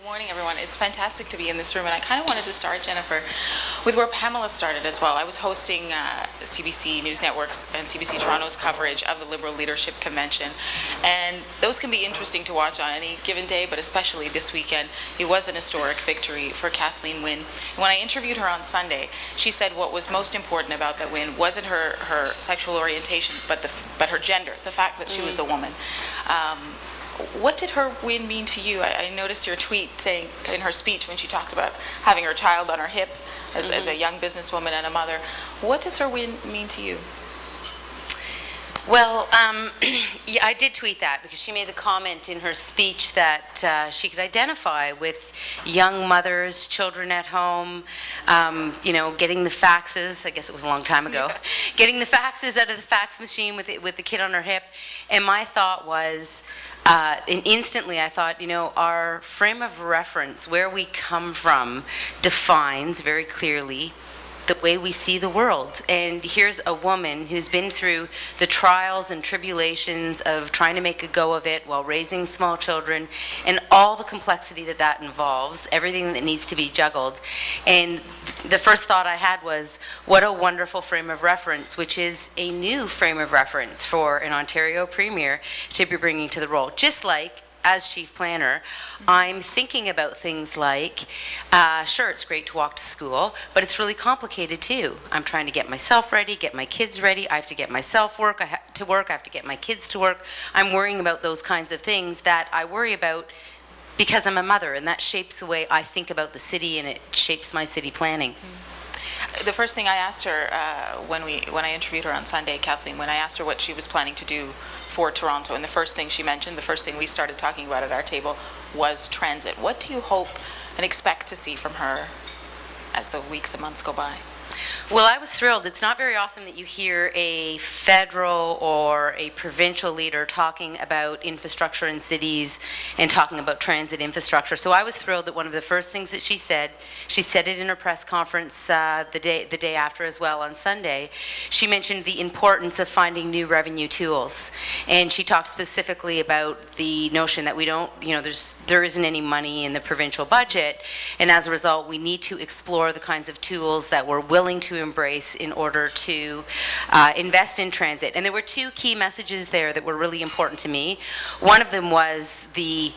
Good morning, everyone. It's fantastic to be in this room, and I kind of wanted to start, Jennifer, with where Pamela started as well. I was hosting CBC News Network's and CBC Toronto's coverage of the Liberal Leadership Convention, and those can be interesting to watch on any given day, but especially this weekend. It was an historic victory for Kathleen Wynne. And when I interviewed her on Sunday, she said what was most important about that win wasn't her sexual orientation, but her gender, the fact that she was a woman. What did her win mean to you? I noticed your tweet saying in her speech when she talked about having her child on her hip as a young businesswoman and a mother. What does her win mean to you? Well, yeah, I did tweet that because she made the comment in her speech that she could identify with young mothers, children at home, getting the faxes. I guess it was a long time ago. Yeah. Getting the faxes out of the fax machine with the kid on her hip. And my thought was, and instantly I thought, our frame of reference, where we come from, defines very clearly the way we see the world. And here's a woman who's been through the trials and tribulations of trying to make a go of it while raising small children and all the complexity that involves, everything that needs to be juggled. And the first thought I had was, what a wonderful frame of reference, which is a new frame of reference for an Ontario Premier to be bringing to the role. Just like, as Chief Planner, I'm thinking about things like, sure, it's great to walk to school, but it's really complicated too. I'm trying to get myself ready, get my kids ready. I have to get myself to work. I have to get my kids to work. I'm worrying about those kinds of things that I worry about because I'm a mother, and that shapes the way I think about the city, and it shapes my city planning. The first thing I asked her when I interviewed her on Sunday, Kathleen, when I asked her what she was planning to do for Toronto, and the first thing she mentioned, the first thing we started talking about at our table was transit. What do you hope and expect to see from her as the weeks and months go by? Well, I was thrilled. It's not very often that you hear a federal or a provincial leader talking about infrastructure in cities and talking about transit infrastructure. So I was thrilled that one of the first things that she said it in her press conference the day after as well on Sunday. She mentioned the importance of finding new revenue tools. And she talked specifically about the notion that we don't, there isn't any money in the provincial budget. And as a result, we need to explore the kinds of tools that we're willing to embrace in order to invest in transit. And there were two key messages there that were really important to me. One of them was the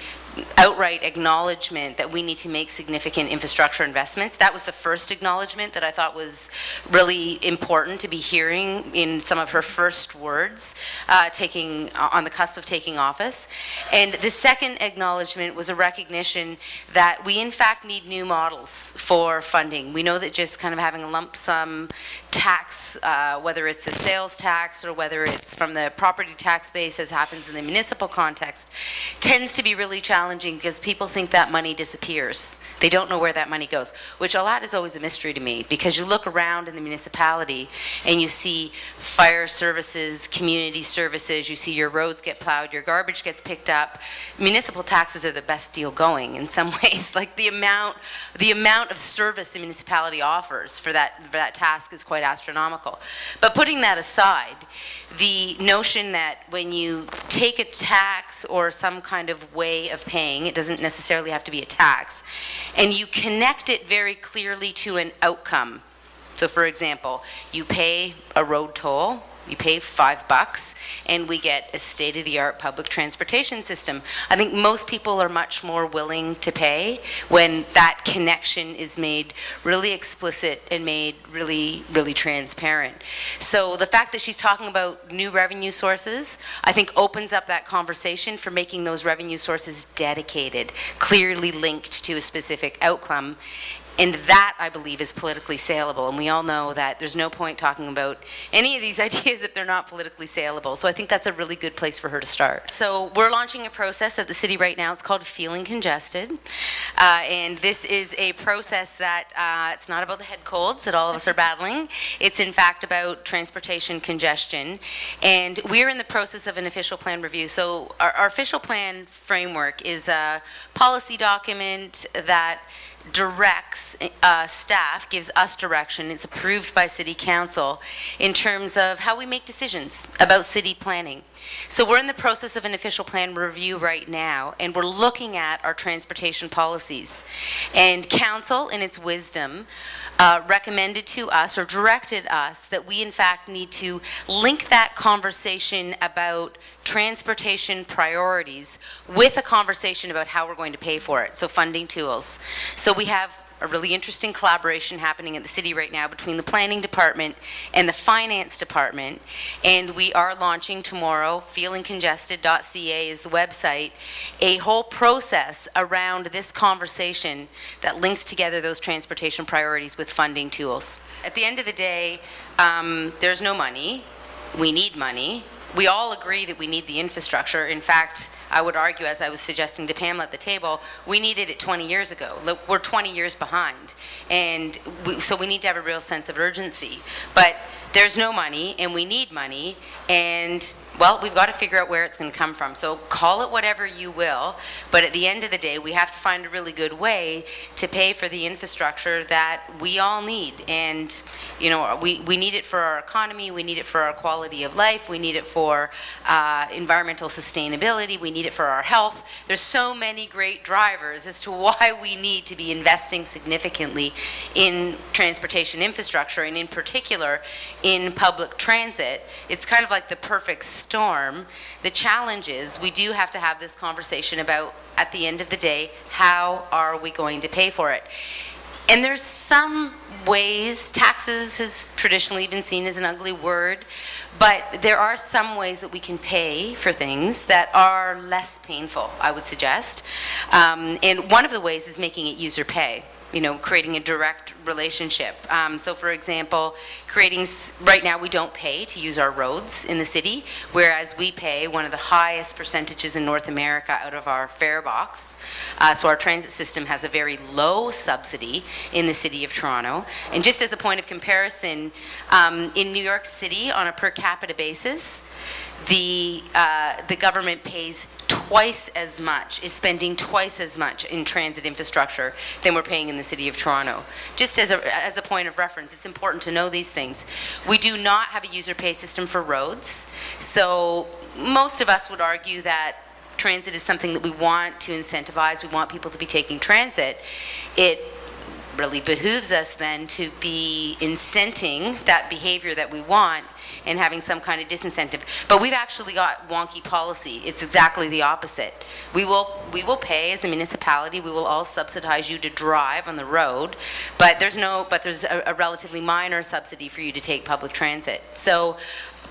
outright acknowledgement that we need to make significant infrastructure investments. That was the first acknowledgement that I thought was really important to be hearing in some of her first words on the cusp of taking office. And the second acknowledgement was a recognition that we in fact need new models for funding. We know that just kind of having a lump sum tax, whether it's a sales tax or whether it's from the property tax base as happens in the municipal context, tends to be really challenging because people think that money disappears. They don't know where that money goes, which a lot is always a mystery to me, because you look around in the municipality and you see fire services, community services, you see your roads get plowed, your garbage gets picked up. Municipal taxes are the best deal going in some ways. Like the amount of service the municipality offers for that task is quite astronomical. But putting that aside, the notion that when you take a tax or some kind of way of paying, it doesn't necessarily have to be a tax, and you connect it very clearly to an outcome. So for example, you pay a road toll, you pay $5, and we get a state-of-the-art public transportation system. I think most people are much more willing to pay when that connection is made really explicit and made really, really transparent. So the fact that she's talking about new revenue sources, I think opens up that conversation for making those revenue sources dedicated, clearly linked to a specific outcome. And that, I believe, is politically saleable. And we all know that there's no point talking about any of these ideas if they're not politically saleable. So I think that's a really good place for her to start. So we're launching a process at the city right now. It's called Feeling Congested. And this is a process that it's not about the head colds that all of us are battling. It's, in fact, about transportation congestion. And we're in the process of an official plan review. So our official plan framework is a policy document that directs staff, gives us direction, it's approved by City Council in terms of how we make decisions about city planning. So we're in the process of an official plan review right now, and we're looking at our transportation policies. And Council, in its wisdom, recommended to us or directed us that we in fact need to link that conversation about transportation priorities with a conversation about how we're going to pay for it, so funding tools. So we have a really interesting collaboration happening at the city right now between the planning department and the finance department, and we are launching tomorrow, feelingcongested.ca is the website, a whole process around this conversation that links together those transportation priorities with funding tools. At the end of the day, there's no money. We need money. We all agree that we need the infrastructure. In fact, I would argue, as I was suggesting to Pamela at the table, we needed it 20 years ago. Look, we're 20 years behind. And so we need to have a real sense of urgency. But there's no money, and we need money, and, well, we've got to figure out where it's going to come from. So call it whatever you will, but at the end of the day, we have to find a really good way to pay for the infrastructure that we all need. And, you know, we need it for our economy, we need it for our quality of life, we need it for environmental sustainability, we need it for our health. There's so many great drivers as to why we need to be investing significantly in transportation infrastructure, and in particular in public transit. It's kind of like the perfect storm. The challenge is we do have to have this conversation about, at the end of the day, how are we going to pay for it? And there's some ways, taxes has traditionally been seen as an ugly word, but there are some ways that we can pay for things that are less painful, I would suggest. And one of the ways is making it user pay. You know, creating a direct relationship. So for example, right now we don't pay to use our roads in the city, whereas we pay one of the highest percentages in North America out of our fare box. So our transit system has a very low subsidy in the city of Toronto. And just as a point of comparison, in New York City, on a per capita basis, the government pays twice as much, is spending twice as much in transit infrastructure than we're paying in the city of Toronto. Just as a point of reference, it's important to know these things. We do not have a user pay system for roads, so most of us would argue that transit is something that we want to incentivize. We want people to be taking transit. It really behooves us then to be incenting that behavior that we want and having some kind of disincentive. But we've actually got wonky policy. It's exactly the opposite. We will pay as a municipality, we will all subsidize you to drive on the road, but there's a relatively minor subsidy for you to take public transit. So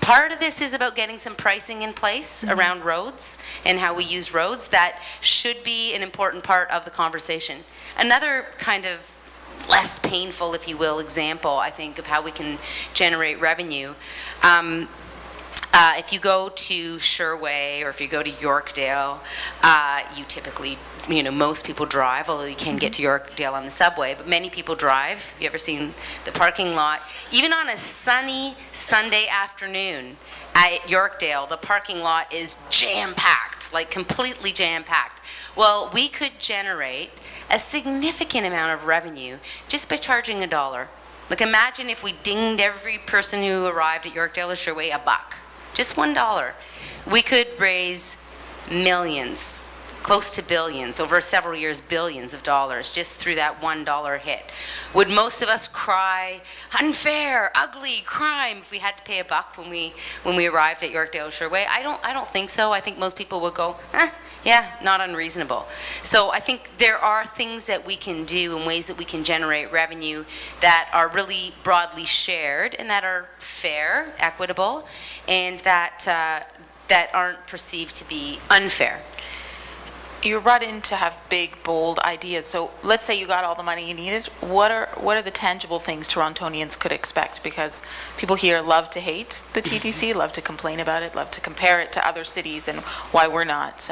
part of this is about getting some pricing in place around roads and how we use roads. That should be an important part of the conversation. Another kind of less painful, if you will, example, I think, of how we can generate revenue. If you go to Sherway or if you go to Yorkdale, you typically, you know, most people drive, although you can get to Yorkdale on the subway, but many people drive. Have you ever seen the parking lot? Even on a sunny Sunday afternoon at Yorkdale, the parking lot is jam-packed, like completely jam-packed. Well, we could generate a significant amount of revenue just by charging $1. Like, imagine if we dinged every person who arrived at Yorkdale or Sherway $1. Just $1. We could raise millions, close to billions, over several years, billions of dollars just through that $1 hit. Would most of us cry, unfair, ugly, crime, if we had to pay $1 when we arrived at Yorkdale or Sherway? I don't think so. I think most people would go, yeah, not unreasonable. So I think there are things that we can do and ways that we can generate revenue that are really broadly shared and that are fair, equitable, and that aren't perceived to be unfair. You're brought in to have big, bold ideas. So let's say you got all the money you needed. What are the tangible things Torontonians could expect? Because people here love to hate the TTC, love to complain about it, love to compare it to other cities and why we're not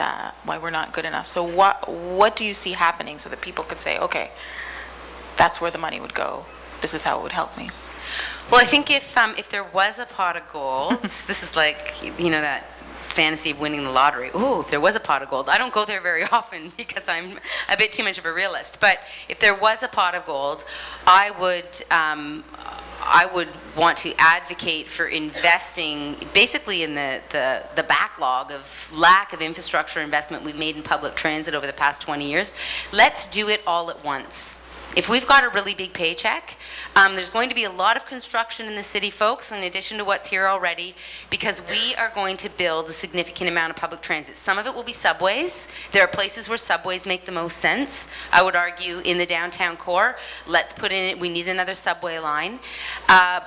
good enough. So what do you see happening so that people could say, okay, that's where the money would go. This is how it would help me. Well, I think if there was a pot of gold, this is like, you know, that fantasy of winning the lottery. Ooh, if there was a pot of gold. I don't go there very often because I'm a bit too much of a realist. But if there was a pot of gold, I would want to advocate for investing basically in the backlog of lack of infrastructure investment we've made in public transit over the past 20 years. Let's do it all at once. If we've got a really big paycheck, there's going to be a lot of construction in the city, folks, in addition to what's here already, because we are going to build a significant amount of public transit. Some of it will be subways. There are places where subways make the most sense. I would argue in the downtown core, let's put in, we need another subway line.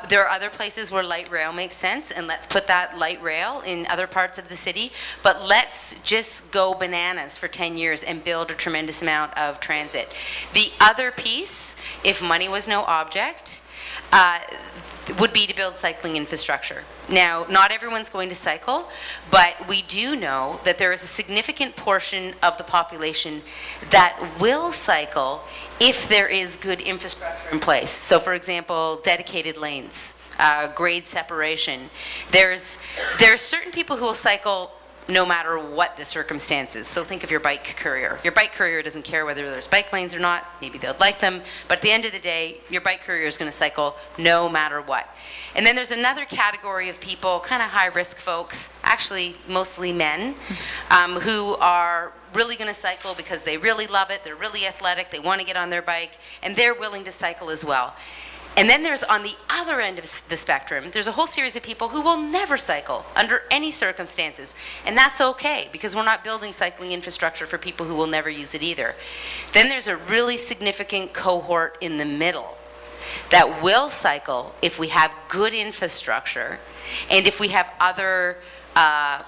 There are other places where light rail makes sense, and let's put that light rail in other parts of the city. But let's just go bananas for 10 years and build a tremendous amount of transit. The other piece, if money was no object, would be to build cycling infrastructure. Now, not everyone's going to cycle, but we do know that there is a significant portion of the population that will cycle if there is good infrastructure in place. So, for example, dedicated lanes, grade separation. There's certain people who will cycle no matter what the circumstances. So think of your bike courier. Your bike courier doesn't care whether there's bike lanes or not. Maybe they'll like them. But at the end of the day, your bike courier is going to cycle no matter what. And then there's another category of people, kind of high-risk folks, actually mostly men, who are really going to cycle because they really love it, they're really athletic, they want to get on their bike, and they're willing to cycle as well. And then there's, on the other end of the spectrum, there's a whole series of people who will never cycle under any circumstances. And that's okay, because we're not building cycling infrastructure for people who will never use it either. Then there's a really significant cohort in the middle that will cycle if we have good infrastructure and if we have other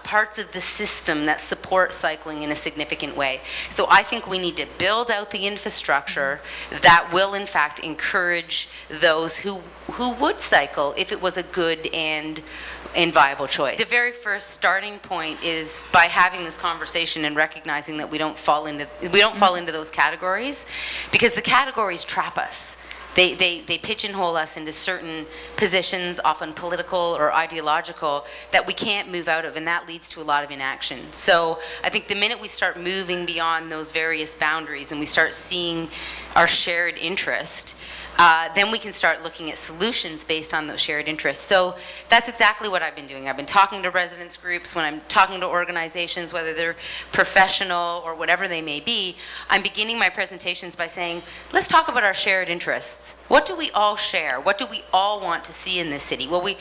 parts of the system that support cycling in a significant way. So I think we need to build out the infrastructure that will in fact encourage those who would cycle if it was a good and viable choice. The very first starting point is by having this conversation and recognizing that we don't fall into those categories, because the categories trap us. They pigeonhole us into certain positions, often political or ideological, that we can't move out of, and that leads to a lot of inaction. So I think the minute we start moving beyond those various boundaries and we start seeing our shared interest, then we can start looking at solutions based on those shared interests. So that's exactly what I've been doing. I've been talking to residents groups. When I'm talking to organizations, whether they're professional or whatever they may be, I'm beginning my presentations by saying, let's talk about our shared interests. What do we all share? What do we all want to see in this city? Well, we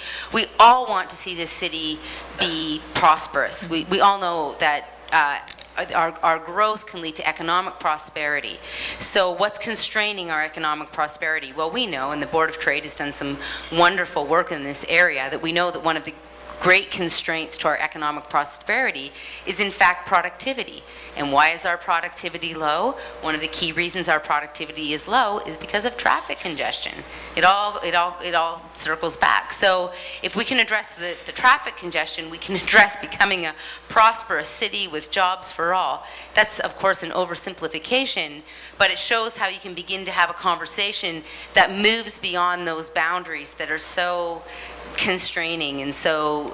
all want to see this city be prosperous. We all know that our growth can lead to economic prosperity. So what's constraining our economic prosperity? Well, we know, and the Board of Trade has done some wonderful work in this area, that we know that one of the great constraints to our economic prosperity is in fact productivity. And why is our productivity low? One of the key reasons our productivity is low is because of traffic congestion. It all circles back. So if we can address the traffic congestion, we can address becoming a prosperous city with jobs for all. That's of course an oversimplification, but it shows how you can begin to have a conversation that moves beyond those boundaries that are so constraining and so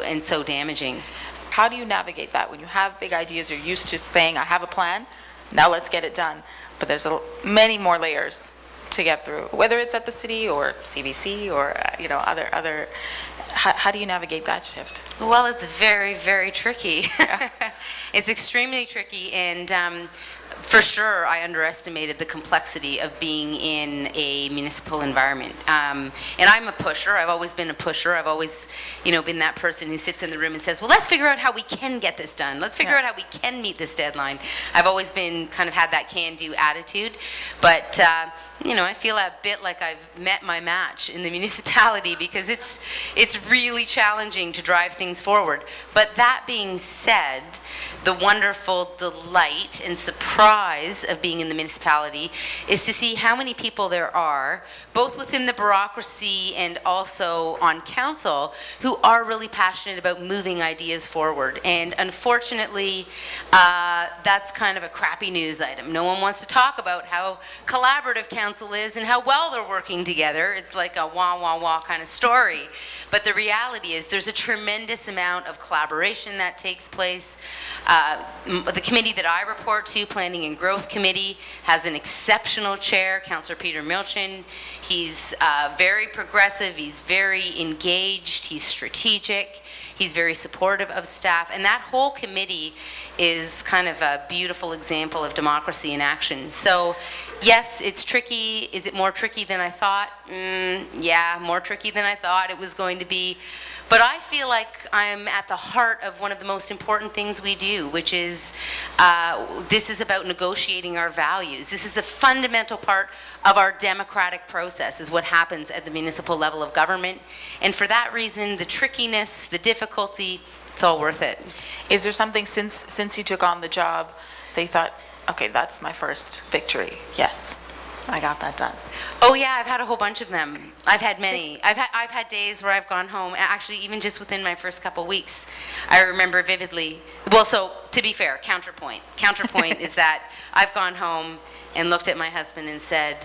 damaging. How do you navigate that when you have big ideas? You're used to saying, I have a plan, now let's get it done. But there's many more layers to get through, whether it's at the city or CBC or other. How do you navigate that shift? Well, it's very, very tricky. Yeah. It's extremely tricky, and for sure, I underestimated the complexity of being in a municipal environment. And I'm a pusher. I've always been a pusher. I've always, been that person who sits in the room and says, well, let's figure out how we can get this done. Let's figure out how we can meet this deadline. I've always been kind of had that can-do attitude. But, I feel a bit like I've met my match in the municipality, because it's really challenging to drive things forward. But that being said, the wonderful delight and surprise prize of being in the municipality is to see how many people there are, both within the bureaucracy and also on council, who are really passionate about moving ideas forward. And unfortunately, that's kind of a crappy news item. No one wants to talk about how collaborative council is and how well they're working together. It's like a wah, wah, wah kind of story. But the reality is there's a tremendous amount of collaboration that takes place. The committee that I report to, Planning and Growth Committee, has an exceptional chair, Councillor Peter Milchin. He's very progressive, he's very engaged, he's strategic, he's very supportive of staff, and that whole committee is kind of a beautiful example of democracy in action. So yes, it's tricky. Is it more tricky than I thought? Yeah, more tricky than I thought it was going to be. But I feel like I'm at the heart of one of the most important things we do, which is this is about negotiating our values. This is a fundamental part of our democratic process, is what happens at the municipal level of government. And for that reason, the trickiness, the difficulty, it's all worth it. Is there something since you took on the job that you thought, okay, that's my first victory? Yes, I got that done. Oh yeah, I've had a whole bunch of them. I've had many. I've had days where I've gone home, actually even just within my first couple weeks. I remember vividly, well, so to be fair, counterpoint. Counterpoint is that I've gone home and looked at my husband and said,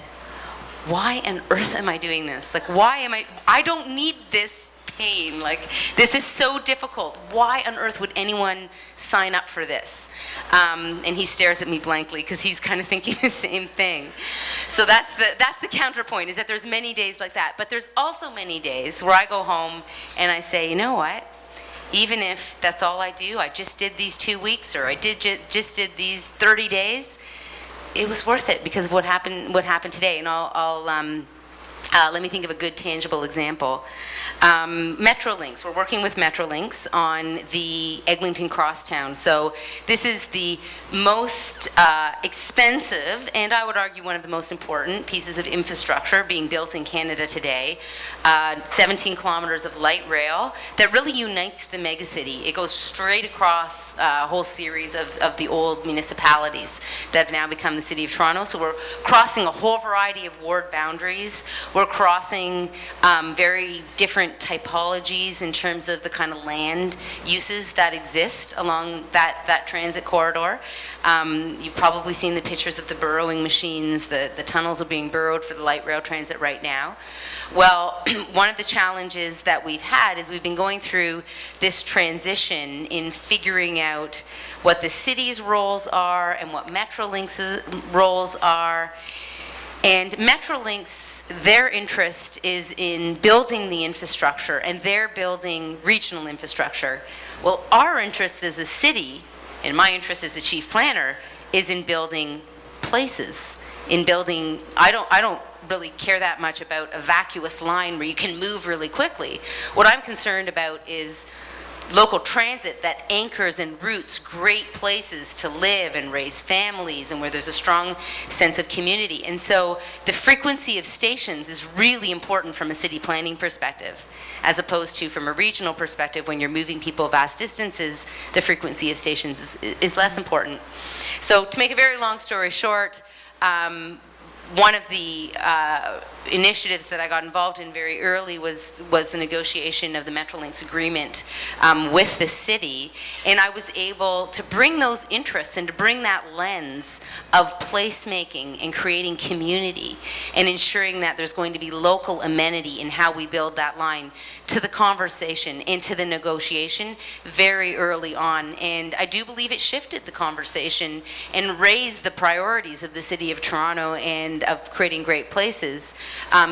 why on earth am I doing this? Like, I don't need this pain. Like, this is so difficult. Why on earth would anyone sign up for this? And he stares at me blankly because he's kind of thinking the same thing. So that's the counterpoint, is that there's many days like that. But there's also many days where I go home and I say, you know what? Even if that's all I do, I just did these 2 weeks, or I just did these 30 days, it was worth it because of what happened today. And let me think of a good tangible example. Metrolinx. We're working with Metrolinx on the Eglinton Crosstown. So this is the most expensive, and I would argue one of the most important pieces of infrastructure being built in Canada today. 17 kilometers of light rail that really unites the megacity. It goes straight across a whole series of the old municipalities that have now become the City of Toronto. So we're crossing a whole variety of ward boundaries. We're crossing very different typologies in terms of the kind of land uses that exist along that transit corridor. You've probably seen the pictures of the burrowing machines. The tunnels are being burrowed for the light rail transit right now. Well, one of the challenges that we've had is we've been going through this transition in figuring out what the city's roles are and what Metrolinx's roles are. And Metrolinx, their interest is in building the infrastructure, and they're building regional infrastructure. Well, our interest as a city, and my interest as a chief planner, is in building places, in building, I don't really care that much about a vacuous line where you can move really quickly. What I'm concerned about is local transit that anchors and roots great places to live and raise families, and where there's a strong sense of community. And so the frequency of stations is really important from a city planning perspective, as opposed to from a regional perspective. When you're moving people vast distances, the frequency of stations is less important. So to make a very long story short, one of the initiatives that I got involved in very early was the negotiation of the Metrolinx agreement with the city, and I was able to bring those interests and to bring that lens of placemaking and creating community and ensuring that there's going to be local amenity in how we build that line to the conversation, into the negotiation very early on. And I do believe it shifted the conversation and raised the priorities of the City of Toronto and of creating great places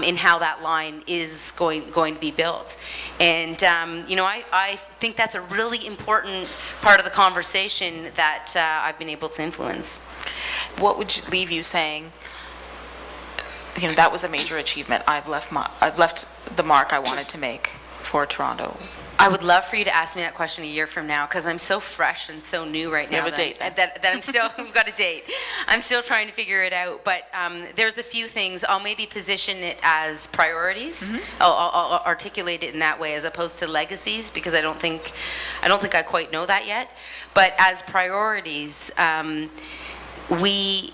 in how that line is going to be built. And I think that's a really important part of the conversation that I've been able to influence. What would leave you saying, that was a major achievement. I've left the mark I wanted to make for Toronto? I would love for you to ask me that question a year from now, because I'm so fresh and so new right now. You have a date then. that I'm still, we've got a date. I'm still trying to figure it out, but there's a few things. I'll maybe position it as priorities. Mm-hmm. I'll articulate it in that way as opposed to legacies, because I don't think I quite know that yet. But as priorities, we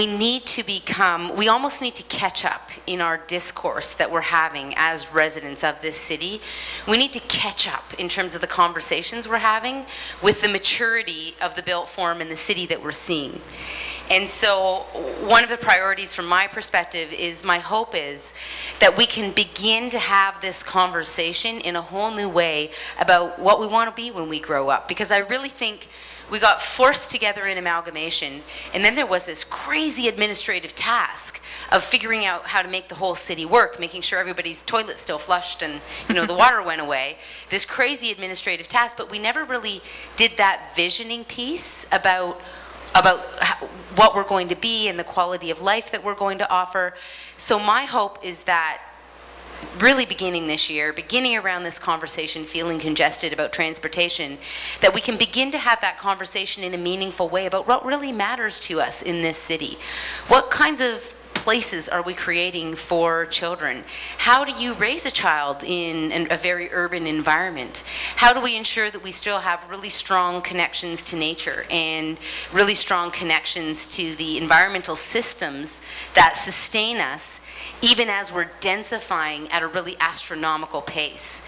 need to become, we almost need to catch up in our discourse that we're having as residents of this city. We need to catch up in terms of the conversations we're having with the maturity of the built form in the city that we're seeing. And so one of the priorities from my perspective is, my hope is that we can begin to have this conversation in a whole new way about what we want to be when we grow up. Because I really think we got forced together in amalgamation, and then there was this crazy administrative task of figuring out how to make the whole city work, making sure everybody's toilet's still flushed and, you know, the water went away. This crazy administrative task, but we never really did that visioning piece about what we're going to be and the quality of life that we're going to offer. So my hope is that really beginning this year, beginning around this conversation, feeling congested about transportation, that we can begin to have that conversation in a meaningful way about what really matters to us in this city. What kinds of places are we creating for children? How do you raise a child in a very urban environment? How do we ensure that we still have really strong connections to nature and really strong connections to the environmental systems that sustain us, even as we're densifying at a really astronomical pace?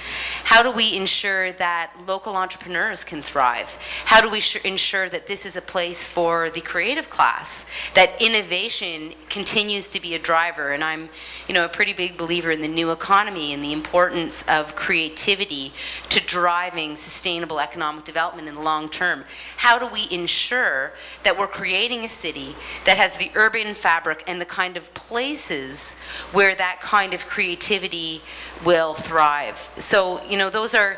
How do we ensure that local entrepreneurs can thrive? How do we ensure that this is a place for the creative class, that innovation continues to be a driver? And I'm, you know, a pretty big believer in the new economy and the importance of creativity to driving sustainable economic development in the long term. How do we ensure that we're creating a city that has the urban fabric and the kind of places where that kind of creativity will thrive? So, you know, those are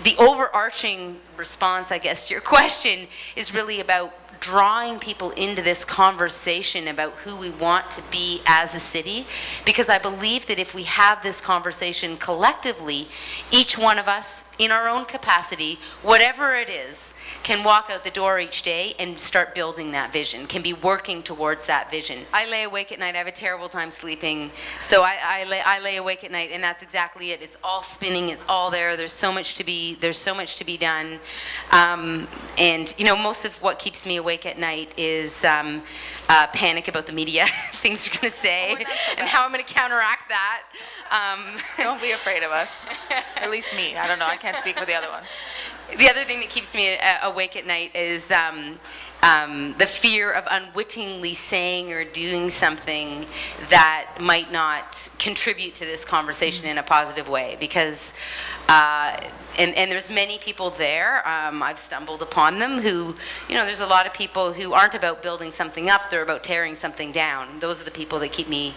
the overarching response, I guess, to your question is really about drawing people into this conversation about who we want to be as a city, because I believe that if we have this conversation collectively, each one of us in our own capacity, whatever it is, can walk out the door each day and start building that vision, can be working towards that vision. I lay awake at night. I have a terrible time sleeping, so I lay awake at night, and that's exactly it. It's all spinning. It's all there. There's so much to be done, and you know, most of what keeps me awake at night is panic about the media, things you're going to say, and how I'm going to counteract that. Don't be afraid of us. At least me. I don't know. I can't speak for the other ones. The other thing that keeps me awake at night is the fear of unwittingly saying or doing something that might not contribute to this conversation in a positive way, because and there's many people there, I've stumbled upon them, who, you know, there's a lot of people who aren't about building something up, they're about tearing something down. Those are the people that keep me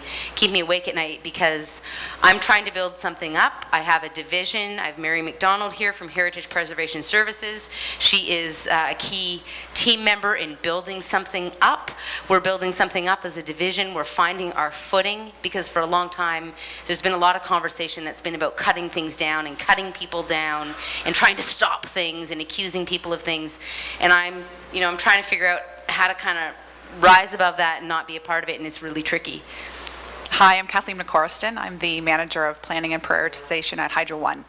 awake at night, because I'm trying to build something up. I have a division. I have Mary McDonald here from Heritage Preservation Services. She is a key team member in building something up. We're building something up as a division. We're finding our footing, because for a long time there's been a lot of conversation that's been about cutting things down and cutting people down and trying to stop things and accusing people of things. And I'm trying to figure out how to kind of rise above that and not be a part of it, and it's really tricky. Hi, I'm Kathleen McCorriston. I'm the Manager of Planning and Prioritization at Hydro One.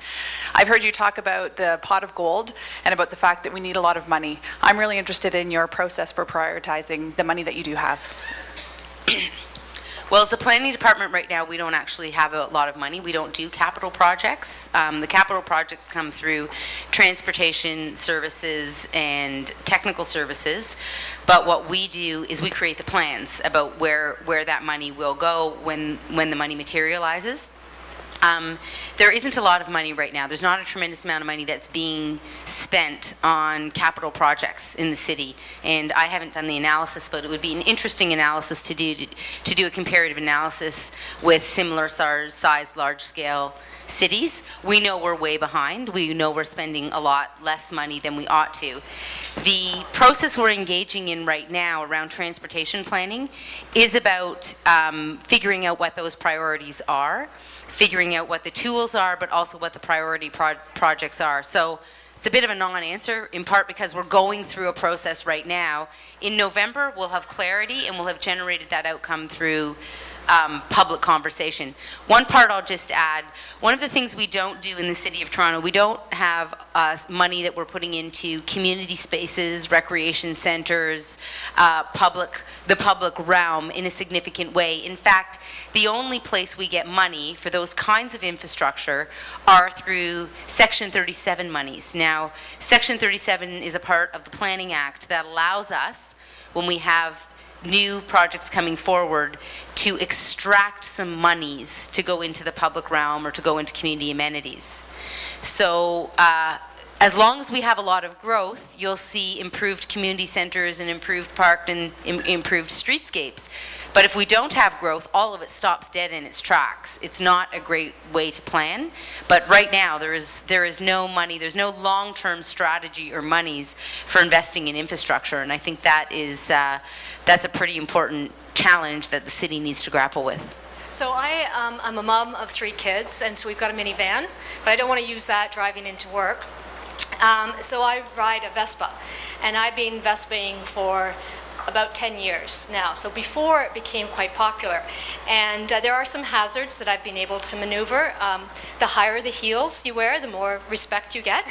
I've heard you talk about the pot of gold and about the fact that we need a lot of money. I'm really interested in your process for prioritizing the money that you do have. Well, as a planning department right now, we don't actually have a lot of money. We don't do capital projects. The capital projects come through transportation services and technical services. But what we do is we create the plans about where that money will go when the money materializes. There isn't a lot of money right now. There's not a tremendous amount of money that's being spent on capital projects in the city. And I haven't done the analysis, but it would be an interesting analysis to do a comparative analysis with similar size, large-scale cities. We know we're way behind. We know we're spending a lot less money than we ought to. The process we're engaging in right now around transportation planning is about figuring out what those priorities are, figuring out what the tools are, but also what the priority projects are. So it's a bit of a non-answer, in part because we're going through a process right now. In November, we'll have clarity, and we'll have generated that outcome through public conversation. One part I'll just add, one of the things we don't do in the City of Toronto, we don't have money that we're putting into community spaces, recreation centers, the public realm in a significant way. In fact, the only place we get money for those kinds of infrastructure are through Section 37 monies. Now, Section 37 is a part of the Planning Act that allows us, when we have new projects coming forward, to extract some monies to go into the public realm or to go into community amenities. So as long as we have a lot of growth, you'll see improved community centers and improved park and improved streetscapes. But if we don't have growth, all of it stops dead in its tracks. It's not a great way to plan. But right now, there is no money, there's no long-term strategy or monies for investing in infrastructure. And I think that is that's a pretty important challenge that the city needs to grapple with. So I'm a mom of 3 kids, and so we've got a minivan, but I don't want to use that driving into work. So I ride a Vespa, and I've been Vespaing for about 10 years now, so before it became quite popular. And there are some hazards that I've been able to maneuver. The higher the heels you wear, the more respect you get.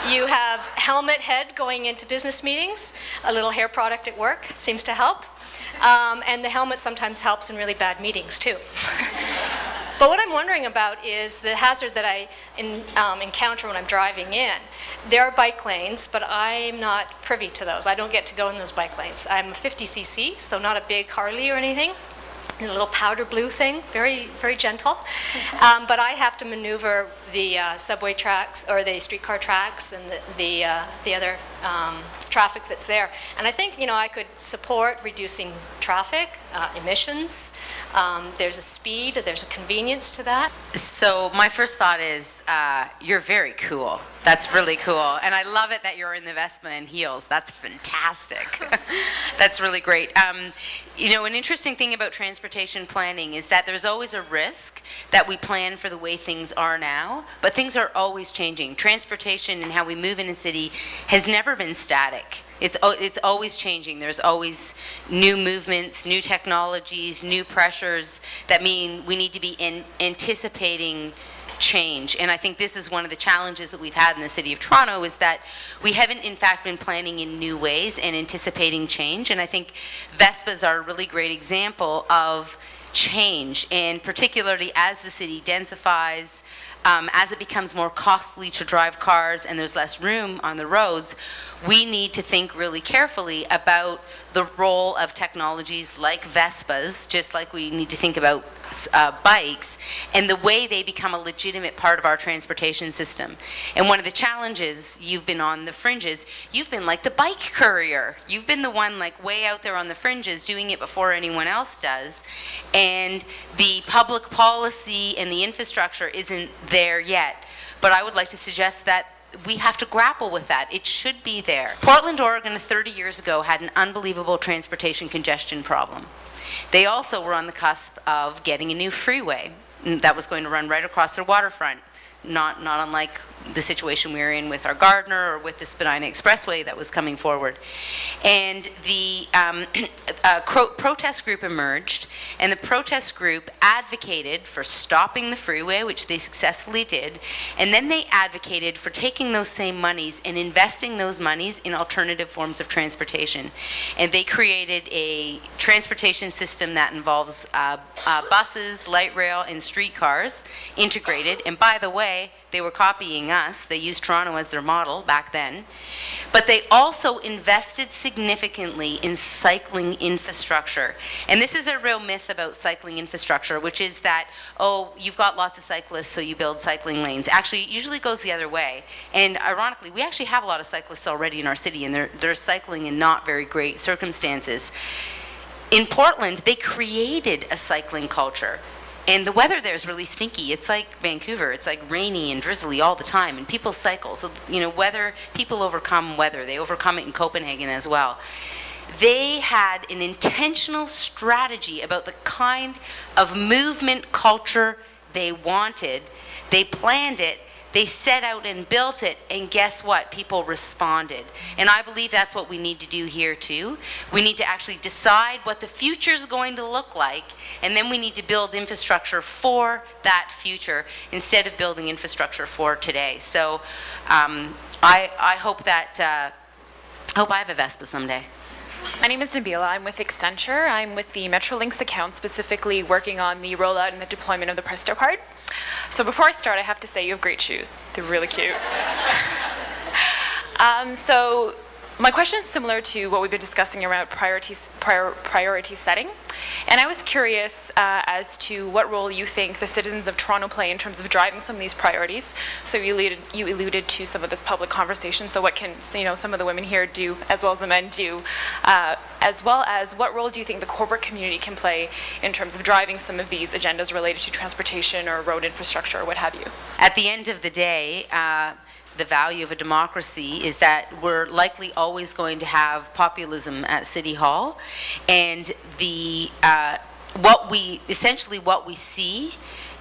You have helmet head going into business meetings. A little hair product at work seems to help. And the helmet sometimes helps in really bad meetings too. But what I'm wondering about is the hazard that I encounter when I'm driving in. There are bike lanes, but I'm not privy to those. I don't get to go in those bike lanes. I'm a 50cc, so not a big Harley or anything. A little powder blue thing, very, very gentle. But I have to maneuver the subway tracks or the streetcar tracks and the other traffic that's there. And I think, I could support reducing traffic, emissions. There's a speed, there's a convenience to that. So my first thought is, you're very cool. That's really cool. And I love it that you're in the Vespa and heels. That's fantastic. That's really great. An interesting thing about transportation planning is that there's always a risk that we plan for the way things are now, but things are always changing. Transportation and how we move in a city has never been static. It's always changing. There's always new movements, new technologies, new pressures that mean we need to be anticipating change. And I think this is one of the challenges that we've had in the City of Toronto, is that we haven't in fact been planning in new ways and anticipating change. And I think Vespas are a really great example of change, and particularly as the city densifies, as it becomes more costly to drive cars and there's less room on the roads, we need to think really carefully about the role of technologies like Vespas, just like we need to think about bikes, and the way they become a legitimate part of our transportation system. And one of the challenges, you've been on the fringes, you've been like the bike courier. You've been the one like way out there on the fringes doing it before anyone else does. And the public policy and the infrastructure isn't there yet. But I would like to suggest that we have to grapple with that. It should be there. Portland, Oregon, 30 years ago had an unbelievable transportation congestion problem. They also were on the cusp of getting a new freeway that was going to run right across their waterfront, not unlike the situation we were in with our Gardner or with the Spadina Expressway that was coming forward. And the protest group emerged, and the protest group advocated for stopping the freeway, which they successfully did, and then they advocated for taking those same monies and investing those monies in alternative forms of transportation. And they created a transportation system that involves buses, light rail, and streetcars integrated. And by the way, they were copying us. They used Toronto as their model back then. But they also invested significantly in cycling infrastructure. And this is a real myth about cycling infrastructure, which is that, you've got lots of cyclists, so you build cycling lanes. Actually, it usually goes the other way. And ironically, we actually have a lot of cyclists already in our city, and they're cycling in not very great circumstances. In Portland, they created a cycling culture. And the weather there is really stinky. It's like Vancouver. It's like rainy and drizzly all the time, and people cycle. So, people overcome weather. They overcome it in Copenhagen as well. They had an intentional strategy about the kind of movement culture they wanted. They planned it. They set out and built it, and guess what? People responded. And I believe that's what we need to do here too. We need to actually decide what the future is going to look like, and then we need to build infrastructure for that future instead of building infrastructure for today. So I hope that, hope I have a Vespa someday. My name is Nabila. I'm with Accenture. I'm with the Metrolinx account, specifically working on the rollout and the deployment of the Presto card. So before I start, I have to say you have great shoes. They're really cute. So my question is similar to what we've been discussing around priority setting. And I was curious as to what role you think the citizens of Toronto play in terms of driving some of these priorities. So you alluded to some of this public conversation. So what can some of the women here do, as well as the men do, as well as what role do you think the corporate community can play in terms of driving some of these agendas related to transportation or road infrastructure or what have you? At the end of the day, the value of a democracy is that we're likely always going to have populism at City Hall, and what we see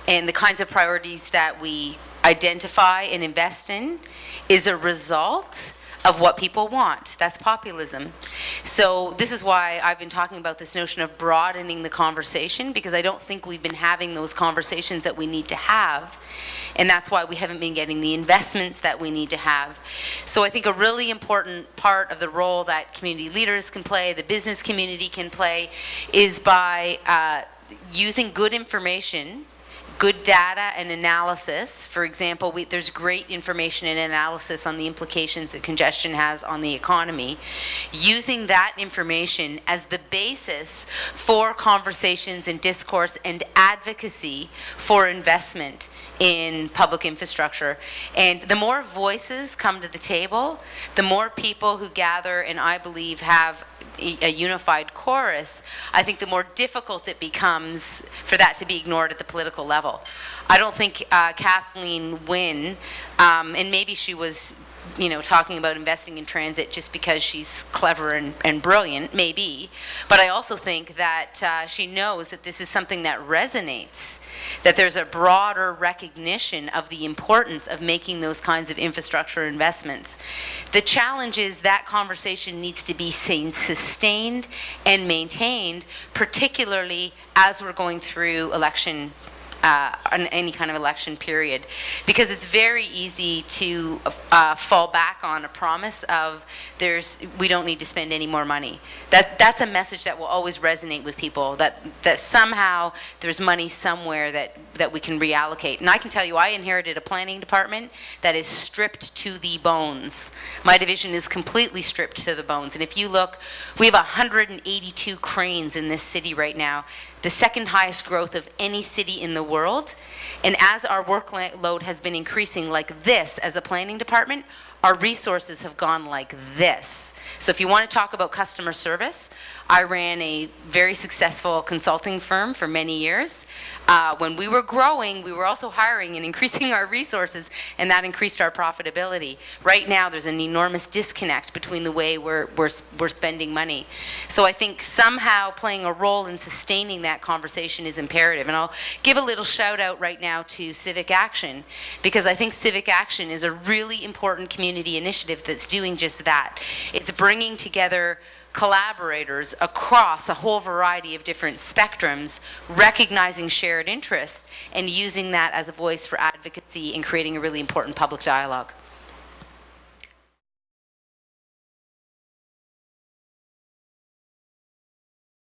and the kinds of priorities that we identify and invest in is a result of what people want. That's populism. So this is why I've been talking about this notion of broadening the conversation, because I don't think we've been having those conversations that we need to have, and that's why we haven't been getting the investments that we need to have. So I think a really important part of the role that community leaders can play, the business community can play, is by using good information, good data and analysis. For example, there's great information and analysis on the implications that congestion has on the economy. Using that information as the basis for conversations and discourse and advocacy for investment in public infrastructure. And the more voices come to the table, the more people who gather and I believe have a unified chorus, I think the more difficult it becomes for that to be ignored at the political level. I don't think Kathleen Wynne, and maybe she was talking about investing in transit just because she's clever and brilliant, maybe, but I also think that she knows that this is something that resonates, that there's a broader recognition of the importance of making those kinds of infrastructure investments. The challenge is that conversation needs to be sustained and maintained, particularly as we're going through election on any kind of election period, because it's very easy to fall back on a promise of we don't need to spend any more money. That's a message that will always resonate with people, that somehow there's money somewhere that we can reallocate. And I can tell you, I inherited a planning department that is stripped to the bones. My division is completely stripped to the bones. And if you look, we have 182 cranes in this city right now, the second highest growth of any city in the world. And as our workload has been increasing like this as a planning department, our resources have gone like this. So if you want to talk about customer service, I ran a very successful consulting firm for many years. When we were growing, we were also hiring and increasing our resources, and that increased our profitability. Right now, there's an enormous disconnect between the way we're spending money. So I think somehow playing a role in sustaining that conversation is imperative. And I'll give a little shout out right now to Civic Action, because I think Civic Action is a really important community initiative that's doing just that. It's bringing together collaborators across a whole variety of different spectrums, recognizing shared interests and using that as a voice for advocacy and creating a really important public dialogue.